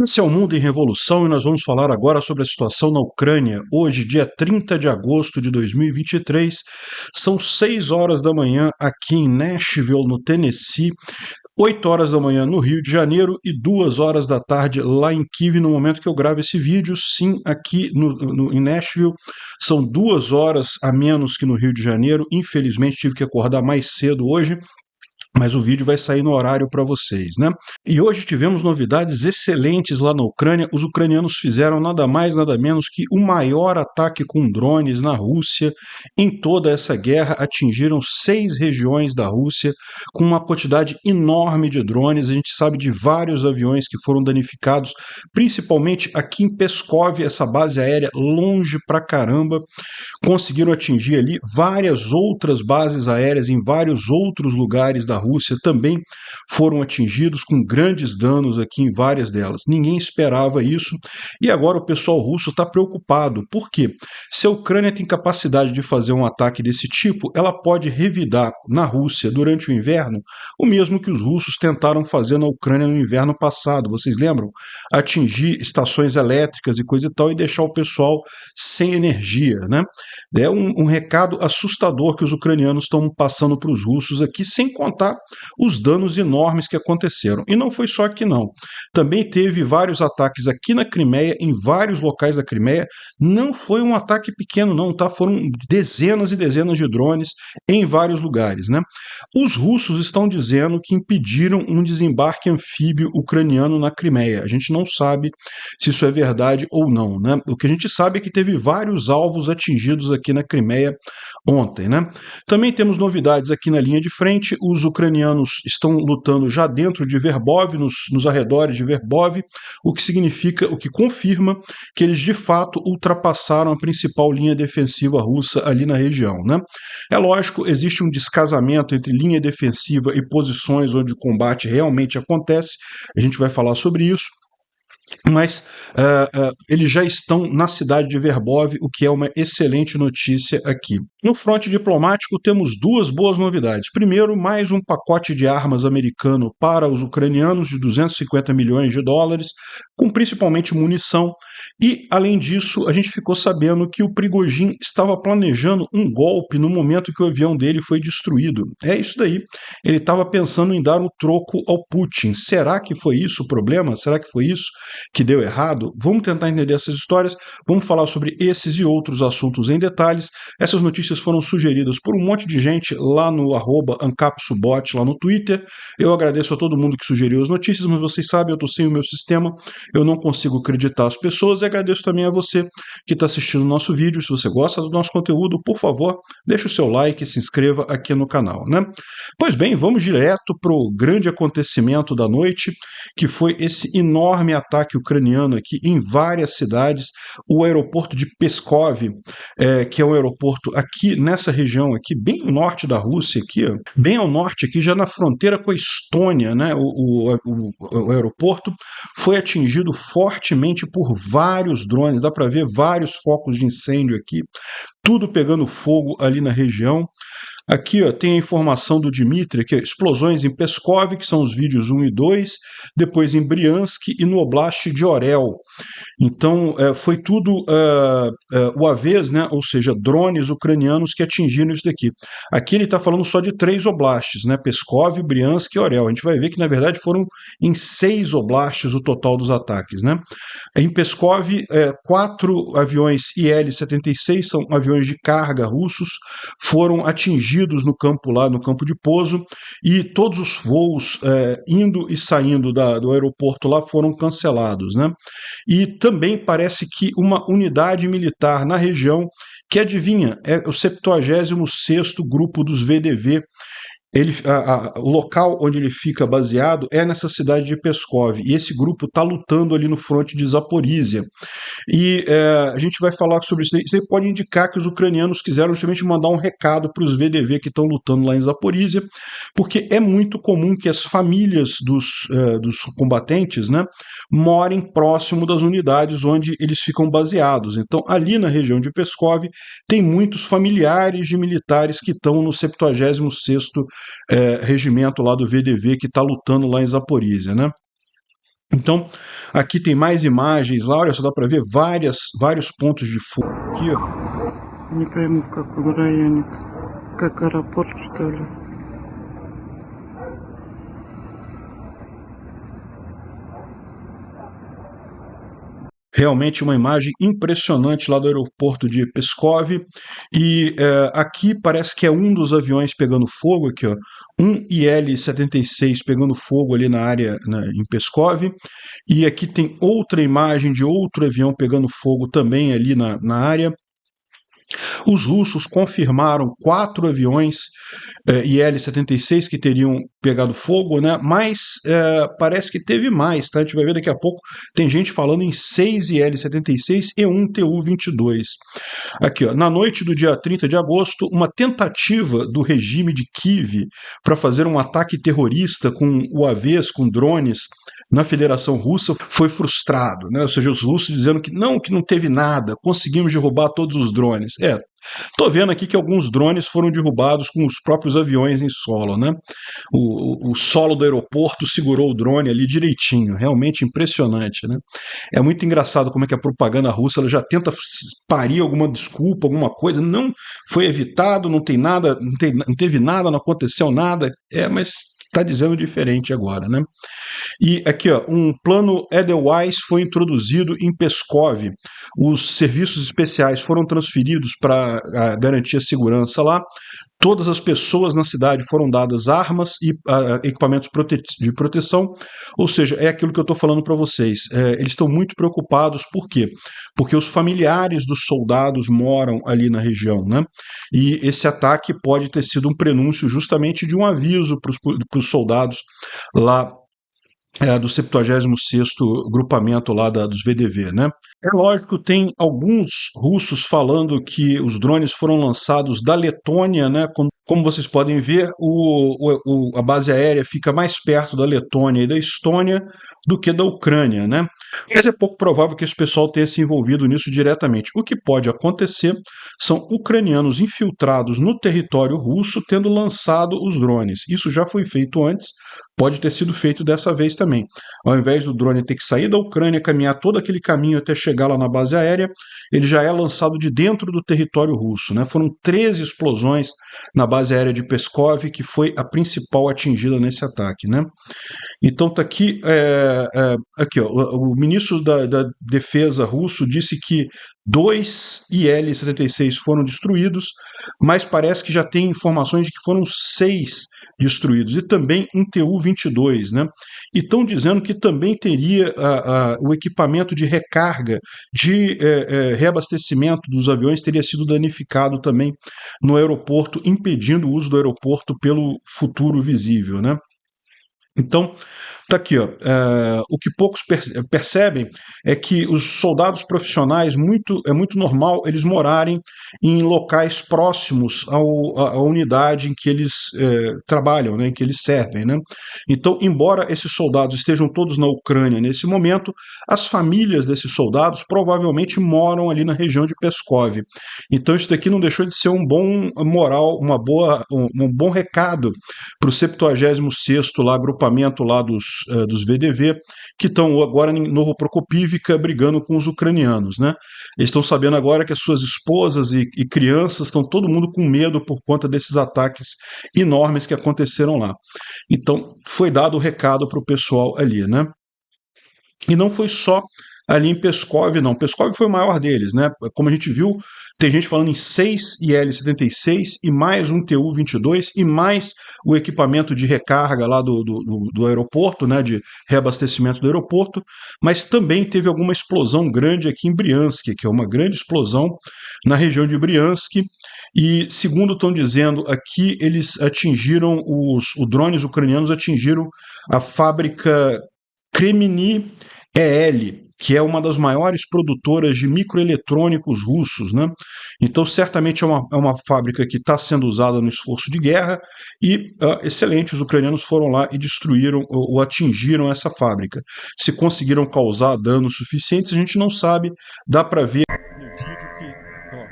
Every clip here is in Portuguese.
Esse é o Mundo em Revolução e nós vamos falar agora sobre a situação na Ucrânia. Hoje, dia 30 de agosto de 2023, são 6 horas da manhã aqui em Nashville, no Tennessee, 8 horas da manhã no Rio de Janeiro e 2 horas da tarde lá em Kyiv, no momento que eu gravo esse vídeo. Sim, aqui em Nashville são 2 horas a menos que no Rio de Janeiro. Infelizmente tive que acordar mais cedo hoje, mas o vídeo vai sair no horário para vocês, né? E hoje tivemos novidades excelentes lá na Ucrânia. Os ucranianos fizeram nada mais, nada menos que o maior ataque com drones na Rússia em toda essa guerra. Atingiram 6 regiões da Rússia com uma quantidade enorme de drones. A gente sabe de vários aviões que foram danificados, principalmente aqui em Pskov, essa base aérea longe pra caramba. Conseguiram atingir ali várias outras bases aéreas em vários outros lugares da Rússia, também foram atingidos com grandes danos aqui em várias delas. Ninguém esperava isso e agora o pessoal russo está preocupado. Por quê? Se a Ucrânia tem capacidade de fazer um ataque desse tipo, ela pode revidar na Rússia durante o inverno o mesmo que os russos tentaram fazer na Ucrânia no inverno passado. Vocês lembram? Atingir estações elétricas e coisa e tal e deixar o pessoal sem energia, né? É um recado assustador que os ucranianos estão passando para os russos aqui, sem contar os danos enormes que aconteceram. E não foi só aqui, não. Também teve vários ataques aqui na Crimeia, em vários locais da Crimeia. Não foi um ataque pequeno, não, tá? Foram dezenas e dezenas de drones em vários lugares, né? Os russos estão dizendo que impediram um desembarque anfíbio ucraniano na Crimeia. A gente não sabe se isso é verdade ou não, né? O que a gente sabe é que teve vários alvos atingidos aqui na Crimeia ontem, né? Também temos novidades aqui na linha de frente. Os ucranianos estão lutando já dentro de Verbov, nos arredores de Verbov, o que significa, o que confirma que eles de fato ultrapassaram a principal linha defensiva russa ali na região, né? É lógico, existe um descasamento entre linha defensiva e posições onde o combate realmente acontece. A gente vai falar sobre isso. Mas eles já estão na cidade de Verbov, o que é uma excelente notícia aqui. No fronte diplomático, temos duas boas novidades. Primeiro, mais um pacote de armas americano para os ucranianos de 250 milhões de dólares, com principalmente munição. E, além disso, a gente ficou sabendo que o Prigozhin estava planejando um golpe no momento que o avião dele foi destruído. É isso daí. Ele estava pensando em dar um troco ao Putin. Será que foi isso o problema? Será que foi isso que deu errado? Vamos tentar entender essas histórias, vamos falar sobre esses e outros assuntos em detalhes. Essas notícias foram sugeridas por um monte de gente lá no @ancapsubot, lá no Twitter. Eu agradeço a todo mundo que sugeriu as notícias, mas vocês sabem, eu estou sem o meu sistema, eu não consigo acreditar as pessoas, e agradeço também a você que está assistindo o nosso vídeo. Se você gosta do nosso conteúdo, por favor, deixe o seu like e se inscreva aqui no canal, né? Pois bem, vamos direto para o grande acontecimento da noite, que foi esse enorme ataque ucraniano aqui em várias cidades. O aeroporto de Pskov, que é um aeroporto aqui nessa região aqui, bem no norte da Rússia, aqui, ó, bem ao norte aqui, já na fronteira com a Estônia, né? O aeroporto foi atingido fortemente por vários drones, dá para ver vários focos de incêndio aqui, tudo pegando fogo ali na região. Aqui ó, tem a informação do Dmitry, que é explosões em Pskov, que são os vídeos 1 e 2, depois em Briansk e no Oblast de Orel. Então, foi tudo o avés, né? Ou seja, drones ucranianos que atingiram isso daqui. Aqui ele está falando só de 3 oblastes, né? Pskov, Briansk e Orel. A gente vai ver que, na verdade, foram em 6 oblastes o total dos ataques, né? Em Pskov, 4 aviões Il-76, são aviões de carga russos, foram atingidos no campo lá, no campo de pouso, e todos os voos indo e saindo do aeroporto lá foram cancelados, né? E também parece que uma unidade militar na região, que adivinha, é o 76º Grupo dos VDV. O local onde ele fica baseado é nessa cidade de Pskov, e esse grupo está lutando ali no fronte de Zaporizhia. E a gente vai falar sobre isso. Isso aí pode indicar que os ucranianos quiseram justamente mandar um recado para os VDV que estão lutando lá em Zaporizhia, porque é muito comum que as famílias dos combatentes, né, morem próximo das unidades onde eles ficam baseados. Então, ali na região de Pskov, tem muitos familiares de militares que estão no 76º regimento lá do VDV, que está lutando lá em Zaporizhia, né? Então, aqui tem mais imagens lá, olha só, dá para ver vários pontos de fogo aqui, ó. Не пойму, в каком районе. Как аэропорт, что ли? Realmente uma imagem impressionante lá do aeroporto de Pskov. E aqui parece que é um dos aviões pegando fogo, aqui, ó, um IL-76 pegando fogo ali na área, em Pskov. E aqui tem outra imagem de outro avião pegando fogo também ali na área. Os russos confirmaram 4 aviões IL-76 que teriam pegado fogo, né? Mas parece que teve mais, tá? A gente vai ver daqui a pouco. Tem gente falando em 6 IL-76 e um Tu-22. Aqui, ó, na noite do dia 30 de agosto, uma tentativa do regime de Kiev para fazer um ataque terrorista com UAVs, com drones, na Federação Russa foi frustrado, né? Ou seja, os russos dizendo que não teve nada, conseguimos derrubar todos os drones. Tô vendo aqui que alguns drones foram derrubados com os próprios aviões em solo, né? O solo do aeroporto segurou o drone ali direitinho, realmente impressionante, né? É muito engraçado como é que a propaganda russa ela já tenta parir alguma desculpa, alguma coisa, não foi evitado, não tem nada, não teve nada, não aconteceu nada, mas está dizendo diferente agora, né? E aqui, ó, um plano Edelweiss foi introduzido em Pskov. Os serviços especiais foram transferidos para garantir a segurança lá. Todas as pessoas na cidade foram dadas armas e equipamentos de proteção, ou seja, é aquilo que eu estou falando para vocês. Eles estão muito preocupados, por quê? Porque os familiares dos soldados moram ali na região, né? E esse ataque pode ter sido um prenúncio justamente de um aviso para os soldados lá do 76º grupamento lá dos VDV, né? É lógico, tem alguns russos falando que os drones foram lançados da Letônia, né? Como vocês podem ver, a base aérea fica mais perto da Letônia e da Estônia do que da Ucrânia, né? Mas é pouco provável que esse pessoal tenha se envolvido nisso diretamente. O que pode acontecer são ucranianos infiltrados no território russo tendo lançado os drones. Isso já foi feito antes, pode ter sido feito dessa vez também. Ao invés do drone ter que sair da Ucrânia, caminhar todo aquele caminho até chegar lá na base aérea, ele já é lançado de dentro do território russo, né? Foram 13 explosões na base aérea de Pskov, que foi a principal atingida nesse ataque, né? Então tá aqui, aqui ó, o ministro da Defesa russo disse que 2 IL-76 foram destruídos, mas parece que já tem informações de que foram 6 destruídos, e também um Tu-22, né? E estão dizendo que também teria o equipamento de recarga, de reabastecimento dos aviões teria sido danificado também no aeroporto, impedindo o uso do aeroporto pelo futuro visível, né? Então, tá aqui, ó. O que poucos percebem é que os soldados profissionais, é muito normal eles morarem em locais próximos à unidade em que eles trabalham, né, em que eles servem, né? Então, embora esses soldados estejam todos na Ucrânia nesse momento, as famílias desses soldados provavelmente moram ali na região de Pskov. Então, isso daqui não deixou de ser um bom moral, um bom recado para o 76º lá, agrupamento lá dos VDV, que estão agora em Novoprokopivka brigando com os ucranianos, né? Eles estão sabendo agora que as suas esposas e crianças estão todo mundo com medo por conta desses ataques enormes que aconteceram lá. Então, foi dado o recado para o pessoal ali, né? E não foi só ali em Pskov, não. Pskov foi o maior deles, né? Como a gente viu, tem gente falando em 6 IL-76 e mais um Tu-22 e mais o equipamento de recarga lá do aeroporto, né? De reabastecimento do aeroporto, mas também teve alguma explosão grande aqui em Briansk, que é uma grande explosão na região de Briansk. E, segundo estão dizendo aqui, eles atingiram, os drones ucranianos atingiram a fábrica Kremny EL, que é uma das maiores produtoras de microeletrônicos russos, né? Então, certamente é uma fábrica que está sendo usada no esforço de guerra e, excelente, os ucranianos foram lá e destruíram ou atingiram essa fábrica. Se conseguiram causar danos suficientes, a gente não sabe, dá para ver no vídeo que... Ó,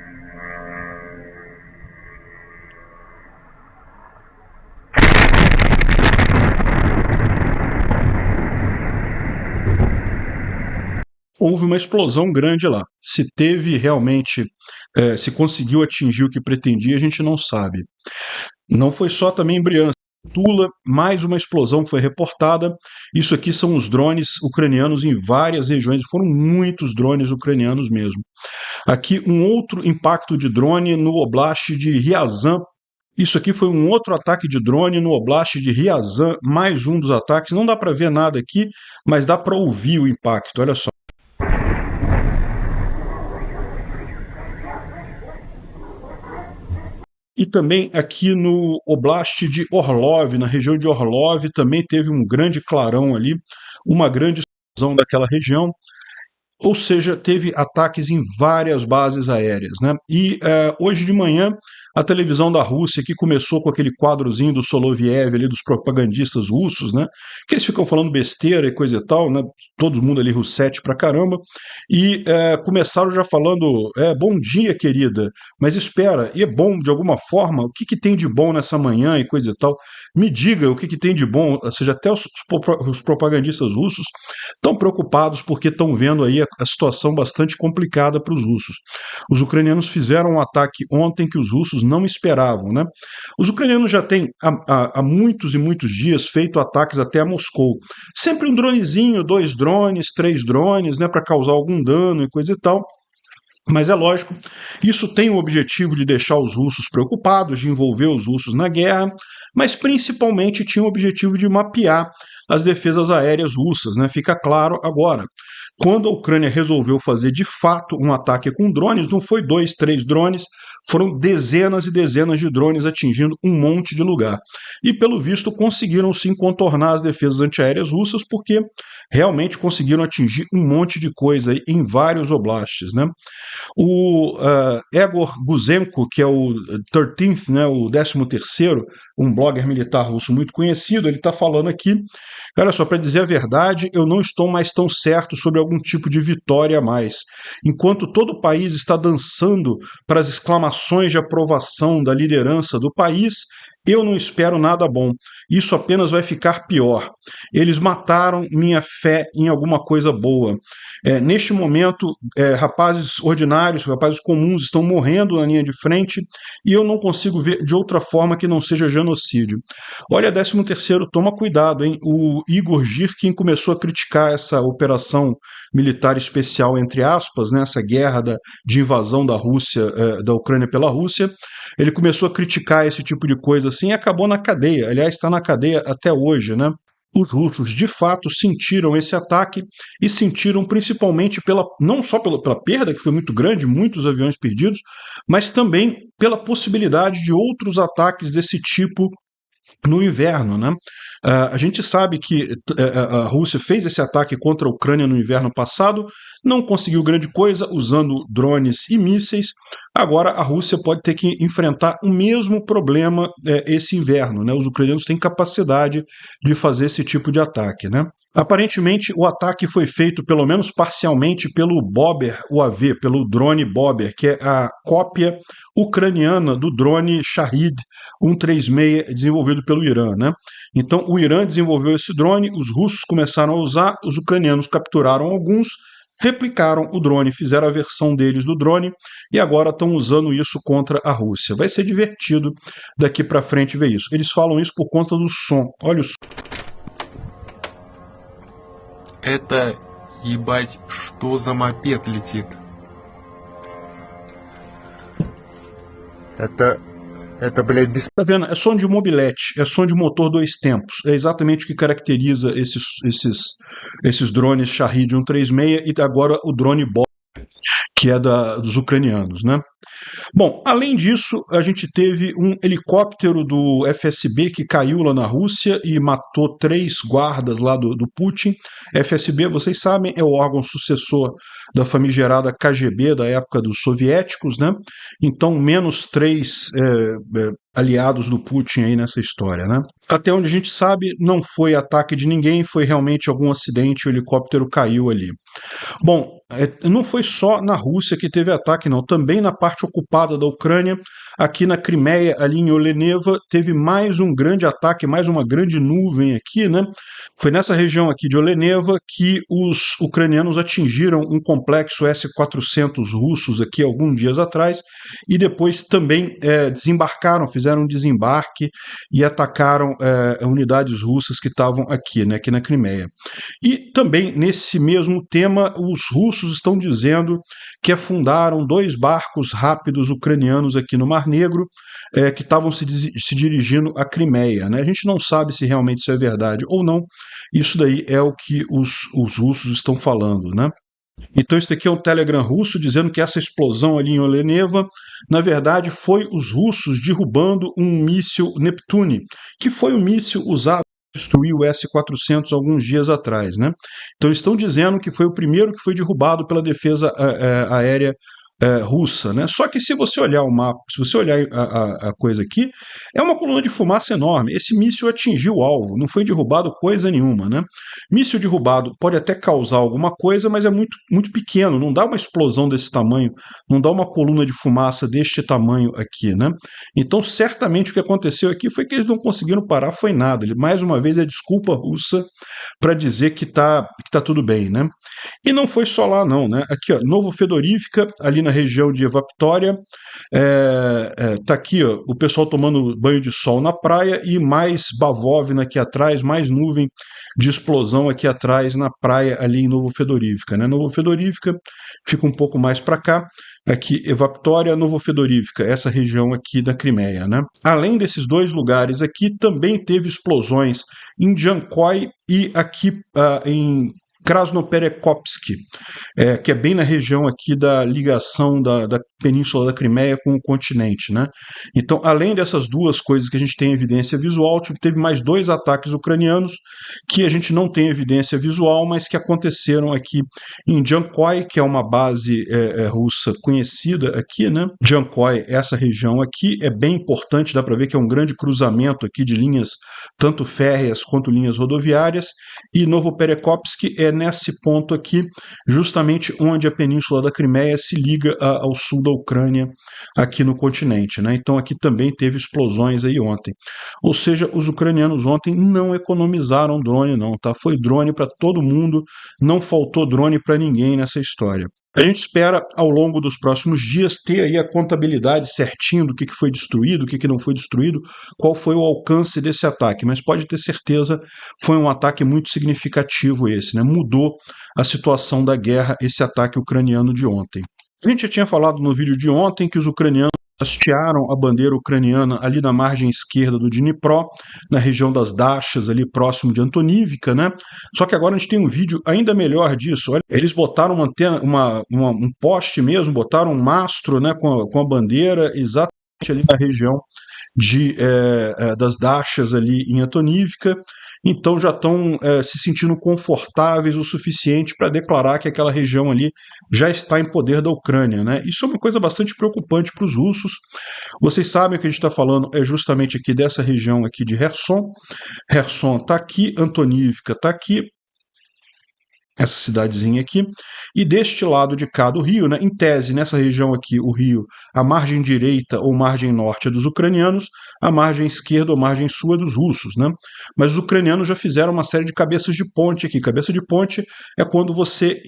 houve uma explosão grande lá. Se teve realmente, se conseguiu atingir o que pretendia, a gente não sabe. Não foi só também em Briansk. Tula, mais uma explosão foi reportada. Isso aqui são os drones ucranianos em várias regiões, foram muitos drones ucranianos mesmo. Aqui um outro impacto de drone no Oblast de Ryazan. Isso aqui foi um outro ataque de drone no Oblast de Ryazan, mais um dos ataques. Não dá para ver nada aqui, mas dá para ouvir o impacto, olha só. E também aqui no Oblast de Orlov, na região de Orlov, também teve um grande clarão ali, uma grande explosão daquela região. Ou seja, teve ataques em várias bases aéreas, né? E hoje de manhã, a televisão da Rússia, que começou com aquele quadrozinho do Soloviev, ali, dos propagandistas russos, né? Que eles ficam falando besteira e coisa e tal, né? Todo mundo ali russete pra caramba. E começaram já falando, bom dia, querida, mas espera, e é bom de alguma forma? O que, que tem de bom nessa manhã e coisa e tal? Me diga o que, que tem de bom, ou seja, até os propagandistas russos estão preocupados porque estão vendo aí a situação bastante complicada para os russos. Os ucranianos fizeram um ataque ontem que os russos não esperavam, né? Os ucranianos já têm há muitos e muitos dias feito ataques até a Moscou. Sempre um dronezinho, 2 drones, 3 drones, né, para causar algum dano e coisa e tal. Mas é lógico, isso tem o objetivo de deixar os russos preocupados, de envolver os russos na guerra, mas principalmente tinha o objetivo de mapear as defesas aéreas russas, né? Fica claro agora. Quando a Ucrânia resolveu fazer de fato um ataque com drones, não foi 2, 3 drones, foram dezenas e dezenas de drones atingindo um monte de lugar. E pelo visto conseguiram sim contornar as defesas antiaéreas russas, porque realmente conseguiram atingir um monte de coisa em vários oblastes, né? O Egor Guzenko, que é o 13th, né, o 13º, um blogger militar russo muito conhecido, ele está falando aqui, olha só, para dizer a verdade, eu não estou mais tão certo sobre algum tipo de vitória a mais. Enquanto todo o país está dançando para as exclamações de aprovação da liderança do país, eu não espero nada bom. Isso apenas vai ficar pior. Eles mataram minha fé em alguma coisa boa. Neste momento, rapazes ordinários, rapazes comuns estão morrendo na linha de frente e eu não consigo ver de outra forma que não seja genocídio. Olha, 13º, toma cuidado, hein? O Igor Girkin começou a criticar essa operação militar especial, entre aspas, né? Essa guerra de invasão da Rússia, da Ucrânia pela Rússia. Ele começou a criticar esse tipo de coisa assim e acabou na cadeia. Aliás, está na cadeia até hoje, né? Os russos, de fato, sentiram esse ataque e sentiram principalmente não só pela perda, que foi muito grande, muitos aviões perdidos, mas também pela possibilidade de outros ataques desse tipo no inverno, né? A gente sabe que a Rússia fez esse ataque contra a Ucrânia no inverno passado, não conseguiu grande coisa usando drones e mísseis. Agora a Rússia pode ter que enfrentar o mesmo problema esse inverno, né? Os ucranianos têm capacidade de fazer esse tipo de ataque, né? Aparentemente, o ataque foi feito, pelo menos parcialmente, pelo Bober UAV, pelo drone Bober, que é a cópia ucraniana do drone Shahid 136 desenvolvido pelo Irã, né? Então, o Irã desenvolveu esse drone, os russos começaram a usar, os ucranianos capturaram alguns, replicaram o drone, fizeram a versão deles do drone e agora estão usando isso contra a Rússia. Vai ser divertido daqui para frente ver isso. Eles falam isso por conta do som. Olha o som. Это, ебать, что за мопед летит? Это, блядь, Tá vendo? É som de mobilete, é som de motor 2 tempos. É exatamente o que caracteriza esses drones Shahid 136 e agora o drone Bob, que é dos ucranianos, né? Bom, além disso, a gente teve um helicóptero do FSB que caiu lá na Rússia e matou 3 guardas lá do Putin. FSB, vocês sabem, é o órgão sucessor da famigerada KGB da época dos soviéticos, né? Então, menos 3 aliados do Putin aí nessa história, né? Até onde a gente sabe, não foi ataque de ninguém, foi realmente algum acidente, o helicóptero caiu ali. Bom, não foi só na Rússia que teve ataque, não. Também na parte ocupada da Ucrânia, aqui na Crimeia, ali em Oleneva, teve mais um grande ataque, mais uma grande nuvem aqui, né? Foi nessa região aqui de Oleneva que os ucranianos atingiram um complexo S-400 russos aqui alguns dias atrás e depois também desembarcaram, fizeram um desembarque e atacaram unidades russas que estavam aqui, né, aqui na Crimeia. E também nesse mesmo tema, os russos estão dizendo que afundaram 2 barcos rápidos ucranianos aqui no Mar Negro, que estavam se dirigindo à Crimeia, né? A gente não sabe se realmente isso é verdade ou não. Isso daí é o que os russos estão falando, né? Então, isso aqui é um Telegram russo dizendo que essa explosão ali em Oleneva, na verdade, foi os russos derrubando um míssil Neptune, que foi o míssil usado para destruir o S-400 alguns dias atrás, né? Então, eles estão dizendo que foi o primeiro que foi derrubado pela defesa aérea russa, né? Só que se você olhar o mapa, se você olhar a coisa aqui, é uma coluna de fumaça enorme. Esse míssil atingiu o alvo, não foi derrubado coisa nenhuma, né? Míssil derrubado pode até causar alguma coisa, mas é muito, muito pequeno, não dá uma explosão desse tamanho, não dá uma coluna de fumaça deste tamanho aqui, né? Então, certamente o que aconteceu aqui foi que eles não conseguiram parar, foi nada. Mais uma vez, é desculpa russa para dizer que tá tudo bem, né? E não foi só lá, não, né? Aqui, ó, Novo Fedorivka, ali na região de Evaptória, tá aqui, ó, o pessoal tomando banho de sol na praia e mais bavóvina aqui atrás, mais nuvem de explosão aqui atrás na praia ali em Novo Fedorivka, né? Novo Fedorivka fica um pouco mais para cá, aqui Evaptória, Novo Fedorivka, essa região aqui da Crimeia, né? Além desses 2 lugares aqui, também teve explosões em Jankoy e aqui em Krasnoperekopsk, que é bem na região aqui da ligação da Península da Crimeia com o continente, né? Então, além dessas 2 coisas que a gente tem evidência visual, teve mais 2 ataques ucranianos que a gente não tem evidência visual, mas que aconteceram aqui em Jankoy, que é uma base russa conhecida aqui, né? Jankoy, essa região aqui, é bem importante, dá para ver que é um grande cruzamento aqui de linhas, tanto férreas quanto linhas rodoviárias, e Novoperekopsk é nesse ponto aqui, justamente onde a Península da Crimeia se liga ao sul da Ucrânia, aqui no continente, né? Então aqui também teve explosões aí ontem. Ou seja, os ucranianos ontem não economizaram drone não, tá? Foi drone para todo mundo, não faltou drone para ninguém nessa história. A gente espera, ao longo dos próximos dias, ter aí a contabilidade certinho do que foi destruído, o que não foi destruído, qual foi o alcance desse ataque, mas pode ter certeza, foi um ataque muito significativo esse, né? Mudou a situação da guerra, esse ataque ucraniano de ontem. A gente já tinha falado no vídeo de ontem que os ucranianos hastearam a bandeira ucraniana ali na margem esquerda do Dnipro, na região das Dachas, ali próximo de Antonivka, né? Só que agora a gente tem um vídeo ainda melhor disso. Olha, eles botaram uma antena, um poste mesmo, botaram um mastro, né, com a bandeira exatamente ali na região das Dachas ali em Antonivka, então já estão se sentindo confortáveis o suficiente para declarar que aquela região ali já está em poder da Ucrânia, né? Isso é uma coisa bastante preocupante para os russos. Vocês sabem que a gente está falando é justamente aqui dessa região aqui de Kherson. Kherson está aqui, Antonivka está aqui, essa cidadezinha aqui, e deste lado de cá do rio, né, em tese, nessa região aqui, o rio, a margem direita ou margem norte é dos ucranianos, a margem esquerda ou margem sul é dos russos, né? Mas os ucranianos já fizeram uma série de cabeças de ponte aqui. Cabeça de ponte é quando você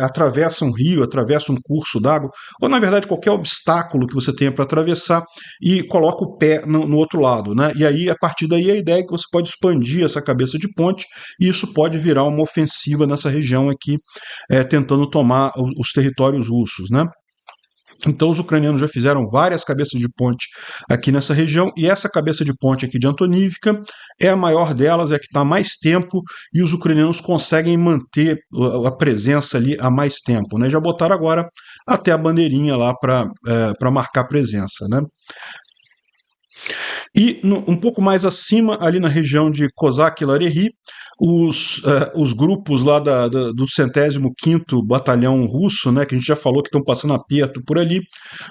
atravessa um rio, atravessa um curso d'água, ou na verdade qualquer obstáculo que você tenha para atravessar e coloca o pé no outro lado, né? E aí, a partir daí, a ideia é que você pode expandir essa cabeça de ponte e isso pode virar uma ofensiva nessa região aqui, tentando tomar os territórios russos, né? Então os ucranianos já fizeram várias cabeças de ponte aqui nessa região, e essa cabeça de ponte aqui de Antonivka é a maior delas, é a que está há mais tempo, e os ucranianos conseguem manter a presença ali há mais tempo, né? Já botaram agora até a bandeirinha lá para marcar presença, né? E um pouco mais acima, ali na região de Kozak e Larehi, os grupos lá do 105º Batalhão Russo, né, que a gente já falou que estão passando aperto por ali.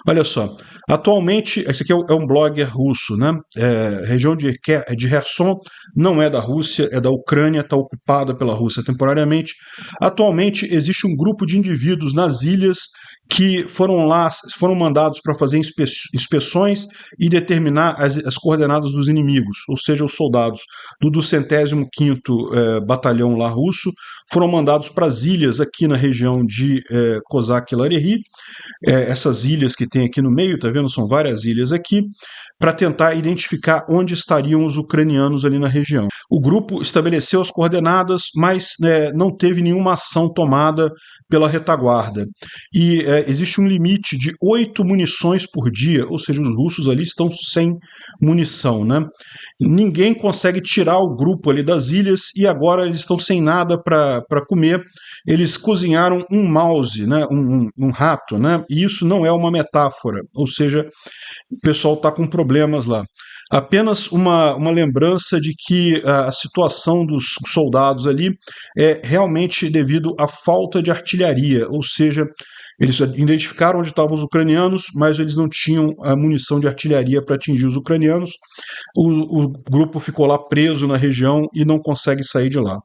Olha só, atualmente, esse aqui é um blogger russo, né? Região de Kherson não é da Rússia, é da Ucrânia, está ocupada pela Rússia temporariamente. Atualmente existe um grupo de indivíduos nas ilhas que foram mandados para fazer inspeções e determinar as coordenadas dos inimigos, ou seja, os soldados do 205º Batalhão lá russo foram mandados para as ilhas aqui na região de Kozak e Larehi, essas ilhas que tem aqui no meio, tá vendo? São várias ilhas aqui, para tentar identificar onde estariam os ucranianos ali na região. O grupo estabeleceu as coordenadas, mas não teve nenhuma ação tomada pela retaguarda. E existe um limite de 8 munições por dia, ou seja, os russos ali estão sem munição, né? Ninguém consegue tirar o grupo ali das ilhas e agora eles estão sem nada para comer. Eles cozinharam um mouse, né? Um rato, né? E isso não é uma metáfora, ou seja, o pessoal está com problemas lá. Apenas uma lembrança de que a situação dos soldados ali é realmente devido à falta de artilharia, ou seja, eles identificaram onde estavam os ucranianos, mas eles não tinham a munição de artilharia para atingir os ucranianos. O grupo ficou lá preso na região e não consegue sair de lá.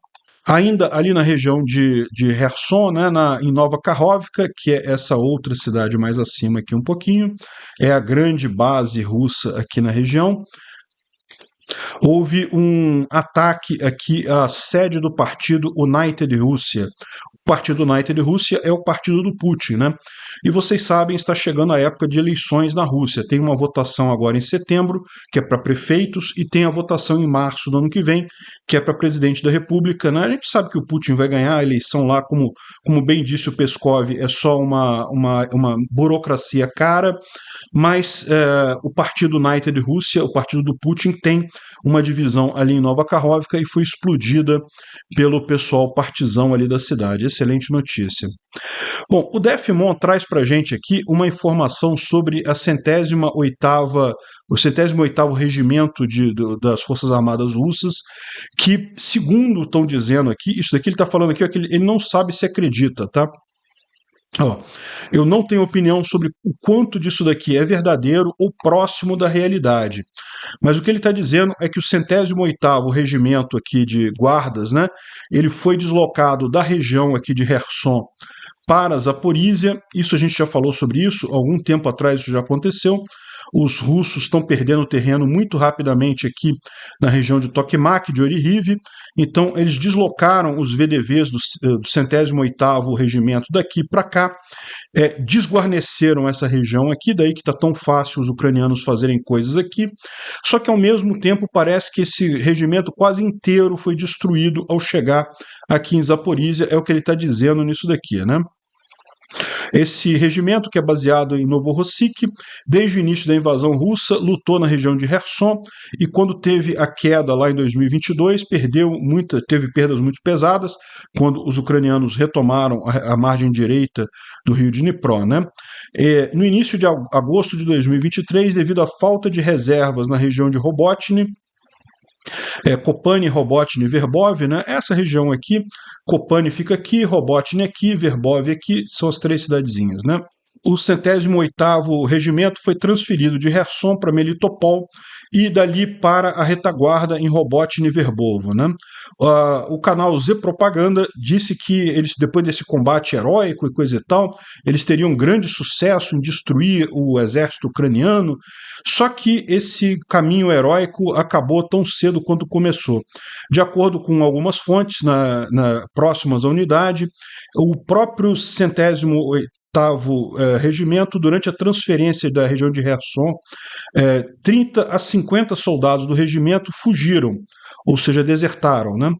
Ainda ali na região de Kherson, né, em Nova Kakhovka, que é essa outra cidade mais acima aqui um pouquinho, é a grande base russa aqui na região. Houve um ataque aqui à sede do partido United Russia. O partido United Russia é o partido do Putin, né? E vocês sabem, está chegando a época de eleições na Rússia. Tem uma votação agora em setembro, que é para prefeitos, e tem a votação em março do ano que vem, que é para presidente da República, né? A gente sabe que o Putin vai ganhar a eleição lá, como bem disse o Peskov, é só uma burocracia cara, mas o partido United Russia, o partido do Putin, tem uma divisão ali em Nova Kakhovka e foi explodida pelo pessoal partisão ali da cidade. Excelente notícia. Bom, o DFMON traz para a gente aqui uma informação sobre o 108º Regimento das Forças Armadas Russas, que, segundo estão dizendo aqui, isso daqui ele está falando aqui, ele não sabe se acredita, tá? Eu não tenho opinião sobre o quanto disso daqui é verdadeiro ou próximo da realidade, mas o que ele está dizendo é que o 108º Regimento aqui de guardas, né, ele foi deslocado da região aqui de Kherson para Zaporísia. Isso a gente já falou sobre isso, algum tempo atrás isso já aconteceu. Os russos estão perdendo terreno muito rapidamente aqui na região de Tokmak, de Oryhiv, então eles deslocaram os VDVs do 108º Regimento daqui para cá, desguarneceram essa região aqui, daí que está tão fácil os ucranianos fazerem coisas aqui, só que ao mesmo tempo parece que esse regimento quase inteiro foi destruído ao chegar aqui em Zaporísia, é o que ele está dizendo nisso daqui, né? Esse regimento, que é baseado em Novorossiysk, desde o início da invasão russa, lutou na região de Kherson e quando teve a queda lá em 2022, teve perdas muito pesadas, quando os ucranianos retomaram a margem direita do rio de Dnipro, né? No início de agosto de 2023, devido à falta de reservas na região de Robotyne, Kopane, Robotyne e Verbov, né? Essa região aqui, Kopane fica aqui, Robotyne aqui, Verbov aqui, são as 3 cidadezinhas, né? O 108º Regimento foi transferido de Kherson para Melitopol e dali para a retaguarda em Robotyne e Verbovo, né? O canal Z Propaganda disse que eles, depois desse combate heróico e coisa e tal, eles teriam grande sucesso em destruir o exército ucraniano, só que esse caminho heróico acabou tão cedo quanto começou. De acordo com algumas fontes próximas à unidade, o próprio 108º Regimento, durante a transferência da região de Kherson, 30 a 50 soldados do regimento fugiram, ou seja, desertaram, né?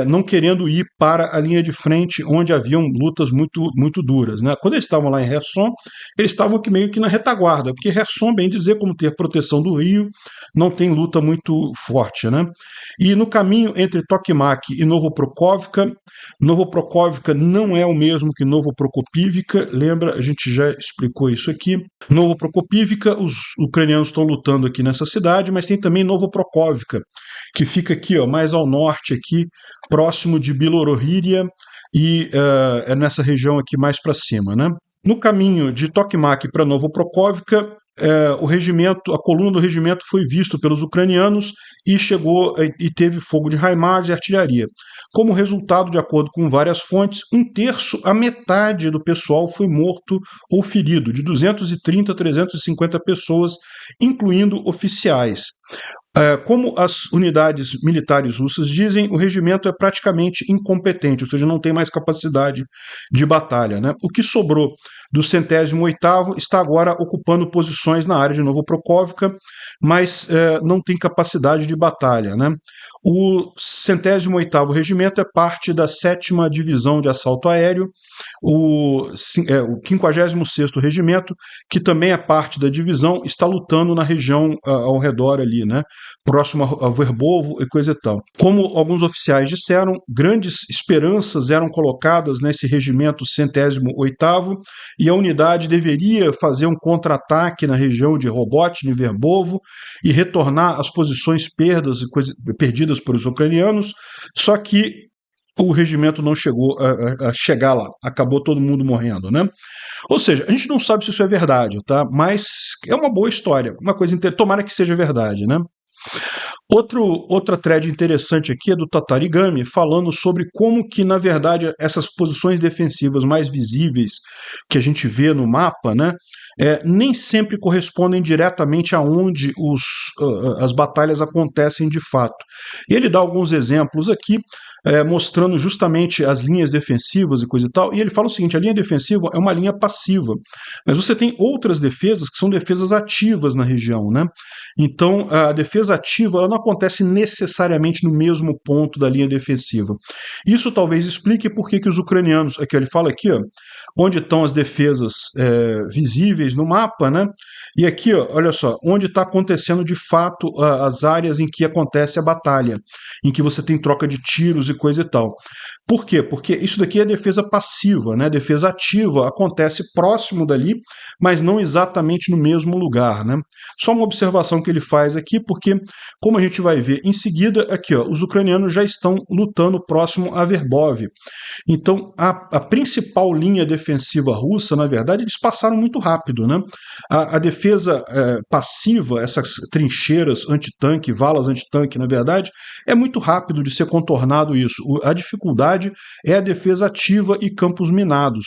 não querendo ir para a linha de frente onde haviam lutas muito, muito duras, né? Quando eles estavam lá em Kherson, eles estavam meio que na retaguarda, porque Kherson, bem dizer, como ter proteção do rio, não tem luta muito forte, né? E no caminho entre Tokmak e Novoprokhovka não é o mesmo que Novoprokopivka, lembra, a gente já explicou isso aqui. Novoprokopivka, os ucranianos estão lutando aqui nessa cidade, mas tem também Novoprokhovka, que fica aqui, ó, mais ao norte aqui, próximo de Bilorohíria e é nessa região aqui mais para cima, né? No caminho de Tokmak para Novoprokhovka, a coluna do regimento foi visto pelos ucranianos e chegou e teve fogo de HIMARS e artilharia. Como resultado, de acordo com várias fontes, um terço a metade do pessoal foi morto ou ferido, de 230 a 350 pessoas, incluindo oficiais. Como as unidades militares russas dizem, o regimento é praticamente incompetente, ou seja, não tem mais capacidade de batalha, né? O que sobrou do 108º está agora ocupando posições na área de Novoprokhovka, mas não tem capacidade de batalha, né? O 108º Regimento é parte da 7ª Divisão de Assalto Aéreo, o 56º Regimento, que também é parte da divisão, está lutando na região ao redor ali, né? Próximo a Verbovo e coisa e tal. Como alguns oficiais disseram, grandes esperanças eram colocadas nesse regimento 108º e a unidade deveria fazer um contra-ataque na região de Robotny e Verbovo e retornar às posições perdidas por os ucranianos, só que o regimento não chegou a chegar lá, acabou todo mundo morrendo, né? Ou seja, a gente não sabe se isso é verdade, tá? Mas é uma boa história, uma coisa tomara que seja verdade, né? Outra thread interessante aqui é do Tatarigami, falando sobre como que, na verdade, essas posições defensivas mais visíveis que a gente vê no mapa, né, nem sempre correspondem diretamente aonde as batalhas acontecem de fato. E ele dá alguns exemplos aqui, mostrando justamente as linhas defensivas e coisa e tal, e ele fala o seguinte, a linha defensiva é uma linha passiva, mas você tem outras defesas que são defesas ativas na região, né? Então, a defesa ativa ela não acontece necessariamente no mesmo ponto da linha defensiva. Isso talvez explique por que os ucranianos, aqui ele fala aqui, ó, onde estão as defesas visíveis no mapa, né? E aqui, ó, olha só, onde está acontecendo de fato as áreas em que acontece a batalha, em que você tem troca de tiros e coisa e tal. Por quê? Porque isso daqui é defesa passiva, né? Defesa ativa acontece próximo dali, mas não exatamente no mesmo lugar, né? Só uma observação que ele faz aqui, porque, como a gente vai ver em seguida, aqui, ó, os ucranianos já estão lutando próximo a Verbov. Então, a principal linha defensiva russa, na verdade, eles passaram muito rápido, né? A defesa passiva, essas trincheiras antitanque, valas antitanque, na verdade, é muito rápido de ser contornado isso. A dificuldade é a defesa ativa e campos minados.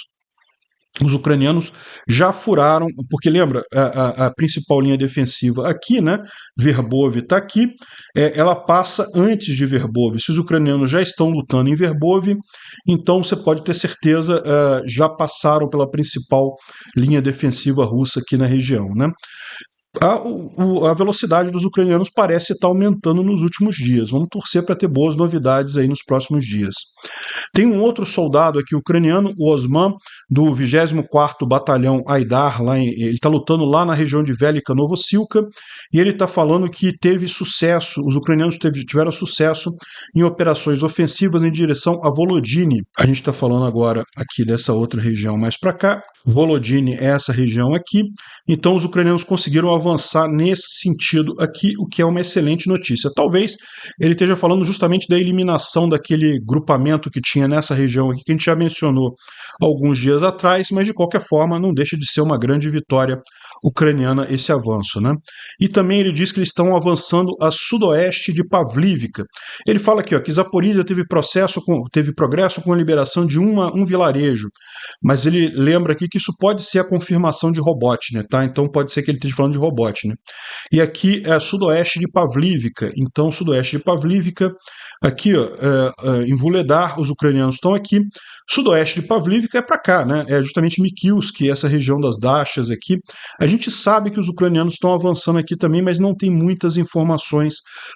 Os ucranianos já furaram, porque lembra, a principal linha defensiva aqui, né? Verbov está aqui, ela passa antes de Verbov. Se os ucranianos já estão lutando em Verbov, então você pode ter certeza, já passaram pela principal linha defensiva russa aqui na região, né? A velocidade dos ucranianos parece estar aumentando nos últimos dias. Vamos torcer para ter boas novidades aí nos próximos dias. Tem um outro soldado aqui ucraniano, o Osman, do 24º Batalhão Aidar, ele está lutando lá na região de Velika Novosilka, e ele está falando que teve sucesso, os ucranianos tiveram sucesso em operações ofensivas em direção a Volodine. A gente está falando agora aqui dessa outra região mais para cá. Volodine é essa região aqui, então os ucranianos conseguiram avançar nesse sentido aqui, o que é uma excelente notícia. Talvez ele esteja falando justamente da eliminação daquele grupamento que tinha nessa região aqui, que a gente já mencionou alguns dias atrás, mas de qualquer forma não deixa de ser uma grande vitória ucraniana esse avanço, né? E também ele diz que eles estão avançando a sudoeste de Pavlivka. Ele fala aqui, ó, que Zaporizhia teve progresso com a liberação de um vilarejo, mas ele lembra aqui que isso pode ser a confirmação de Robotnik, tá? Então pode ser que ele esteja falando de Robotnik. E aqui é sudoeste de Pavlivka. Então, sudoeste de Pavlivka, aqui ó, em Vuhledar, os ucranianos estão aqui. Sudoeste de Pavlivka é para cá, né? É justamente Mikilsk, essa região das Dachas aqui. A gente sabe que os ucranianos estão avançando aqui também, mas não tem muitas informações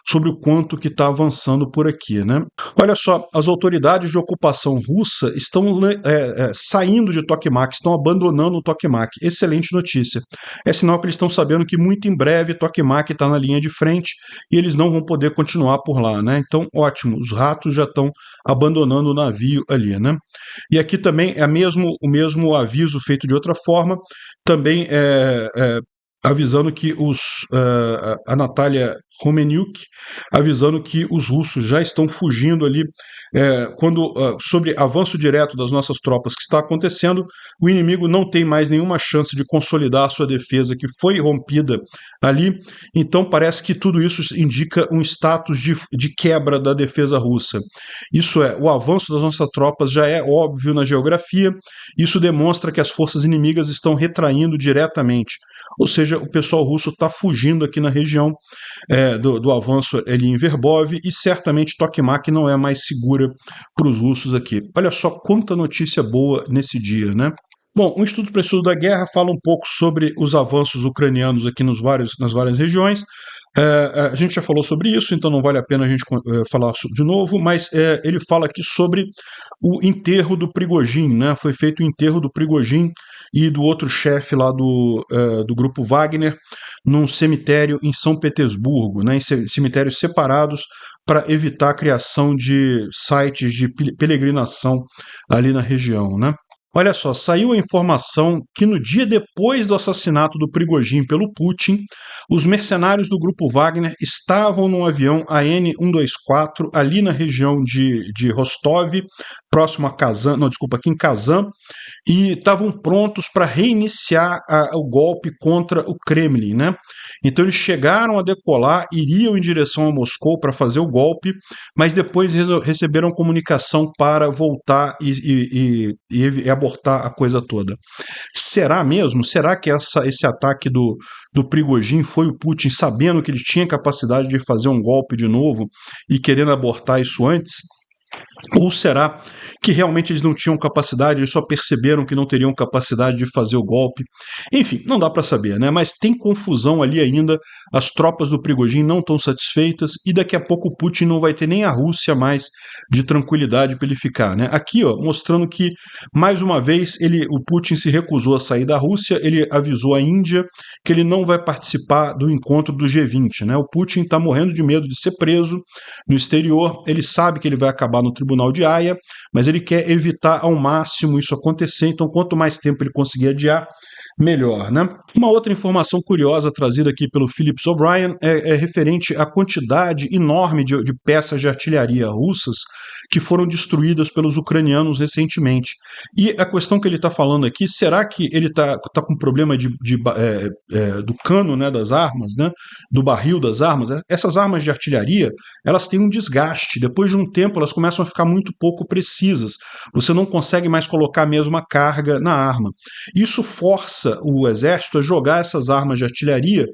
sobre o quanto que está avançando por aqui, né? Olha só, as autoridades de ocupação russa estão saindo de Tokmak, estão abandonando o Tokmak. Excelente notícia. É sinal que eles estão sabendo que muito em breve Tokmak está na linha de frente e eles não vão poder continuar por lá, né? Então, ótimo, os ratos já estão abandonando o navio ali, né? E aqui também é o mesmo aviso feito de outra forma, também avisando que a Natália Romeniuk, avisando que os russos já estão fugindo ali, sobre avanço direto das nossas tropas que está acontecendo, o inimigo não tem mais nenhuma chance de consolidar a sua defesa que foi rompida ali, então parece que tudo isso indica um status de quebra da defesa russa. Isso o avanço das nossas tropas já é óbvio na geografia, isso demonstra que as forças inimigas estão retraindo diretamente, ou seja, o pessoal russo está fugindo aqui na região do avanço ali em Verbov e certamente Tokmak não é mais segura para os russos aqui. Olha só quanta notícia boa nesse dia, né? Bom, o Instituto para o Estudo da Guerra fala um pouco sobre os avanços ucranianos aqui nas várias regiões. A gente já falou sobre isso, então não vale a pena a gente falar de novo, mas ele fala aqui sobre o enterro do Prigozhin, né? Foi feito o enterro do Prigozhin e do outro chefe lá do grupo Wagner num cemitério em São Petersburgo, né? Em cemitérios separados para evitar a criação de sites de peregrinação ali na região, né? Olha só, saiu a informação que no dia depois do assassinato do Prigozhin pelo Putin, os mercenários do grupo Wagner estavam num avião AN-124 ali na região de Rostov, próximo a Kazan, aqui em Kazan, e estavam prontos para reiniciar o golpe contra o Kremlin, né? Então eles chegaram a decolar, iriam em direção a Moscou para fazer o golpe, mas depois receberam comunicação para voltar e abortar a coisa toda. Será mesmo? Será que esse ataque do Prigozhin foi o Putin sabendo que ele tinha capacidade de fazer um golpe de novo e querendo abortar isso antes? Ou será que realmente eles não tinham capacidade, eles só perceberam que não teriam capacidade de fazer o golpe? Enfim, não dá para saber, né? Mas tem confusão ali ainda, as tropas do Prigozhin não estão satisfeitas e daqui a pouco o Putin não vai ter nem a Rússia mais de tranquilidade para ele ficar, né? Aqui, ó, mostrando que, mais uma vez, o Putin se recusou a sair da Rússia, ele avisou a Índia que ele não vai participar do encontro do G20, né? O Putin está morrendo de medo de ser preso no exterior, ele sabe que ele vai acabar no Tribunal de Haia, mas ele quer evitar ao máximo isso acontecer, então quanto mais tempo ele conseguir adiar, melhor, né? Uma outra informação curiosa trazida aqui pelo Phillips O'Brien é referente à quantidade enorme de peças de artilharia russas que foram destruídas pelos ucranianos recentemente. E a questão que ele está falando aqui, será que ele está com problema do cano, né, das armas, né, do barril das armas? Essas armas de artilharia, elas têm um desgaste. Depois de um tempo, elas começam a ficar muito pouco precisas. Você não consegue mais colocar a mesma carga na arma. Isso força o exército a jogar essas armas de artilharia,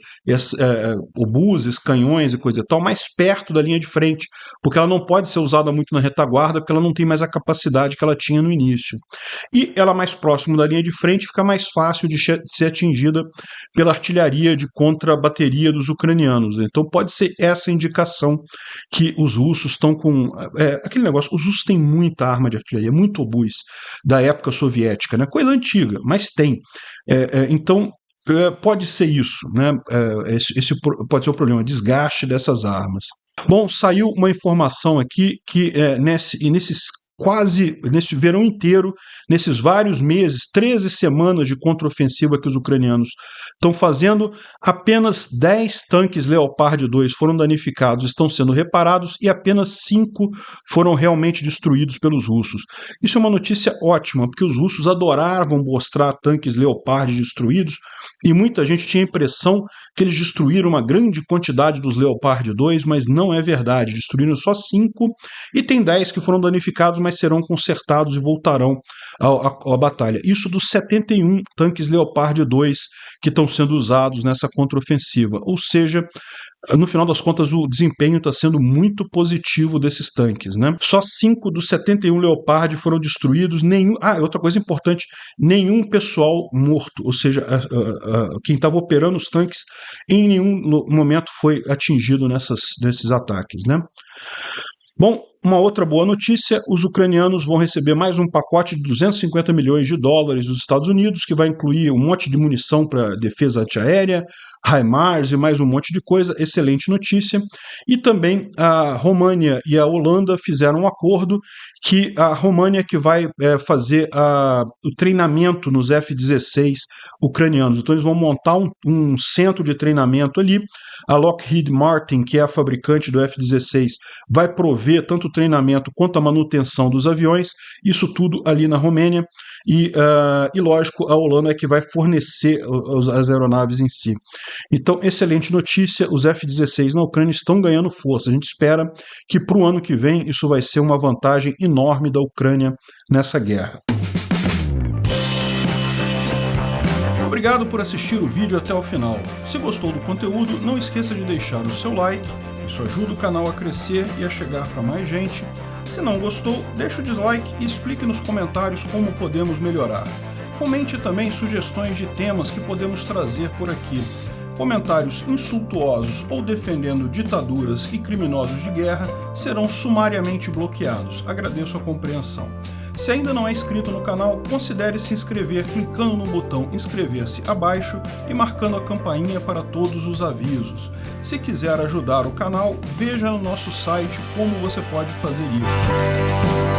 obuses, canhões e coisa e tal, mais perto da linha de frente, porque ela não pode ser usada muito na retaguarda, porque ela não tem mais a capacidade que ela tinha no início. E ela mais próximo da linha de frente fica mais fácil de ser atingida pela artilharia de contra-bateria dos ucranianos. Então pode ser essa indicação que os russos estão com... aquele negócio, os russos têm muita arma de artilharia, muito obus da época soviética, né? Coisa antiga, mas tem. Então, pode ser isso, né? Esse pode ser o problema, desgaste dessas armas. Bom, saiu uma informação aqui que nesse verão inteiro, nesses vários meses, 13 semanas de contraofensiva que os ucranianos estão fazendo, apenas 10 tanques Leopard 2 foram danificados, estão sendo reparados e apenas 5 foram realmente destruídos pelos russos. Isso é uma notícia ótima, porque os russos adoravam mostrar tanques Leopard destruídos e muita gente tinha a impressão que eles destruíram uma grande quantidade dos Leopard 2, mas não é verdade, destruíram só 5 e tem 10 que foram danificados, mas mas serão consertados e voltarão à batalha. Isso dos 71 tanques Leopard 2 que estão sendo usados nessa contraofensiva. Ou seja, no final das contas, o desempenho está sendo muito positivo desses tanques, né? Só 5 dos 71 Leopard foram destruídos. Outra coisa importante, nenhum pessoal morto, ou seja, quem estava operando os tanques em nenhum momento foi atingido nesses ataques, né? Bom, uma outra boa notícia, os ucranianos vão receber mais um pacote de 250 milhões de dólares dos Estados Unidos, que vai incluir um monte de munição para defesa antiaérea, HIMARS e mais um monte de coisa, excelente notícia. E também a România e a Holanda fizeram um acordo que a România que vai fazer o treinamento nos F-16 ucranianos. Então eles vão montar um centro de treinamento ali. A Lockheed Martin, que é a fabricante do F-16, vai prover tanto o treinamento quanto a manutenção dos aviões, isso tudo ali na Romênia. E lógico, a Holanda é que vai fornecer as aeronaves em si. Então, excelente notícia, os F-16 na Ucrânia estão ganhando força. A gente espera que para o ano que vem isso vai ser uma vantagem enorme da Ucrânia nessa guerra. Obrigado por assistir o vídeo até o final. Se gostou do conteúdo, não esqueça de deixar o seu like, isso ajuda o canal a crescer e a chegar para mais gente. Se não gostou, deixe o dislike e explique nos comentários como podemos melhorar. Comente também sugestões de temas que podemos trazer por aqui. Comentários insultuosos ou defendendo ditaduras e criminosos de guerra serão sumariamente bloqueados. Agradeço a compreensão. Se ainda não é inscrito no canal, considere se inscrever clicando no botão inscrever-se abaixo e marcando a campainha para todos os avisos. Se quiser ajudar o canal, veja no nosso site como você pode fazer isso.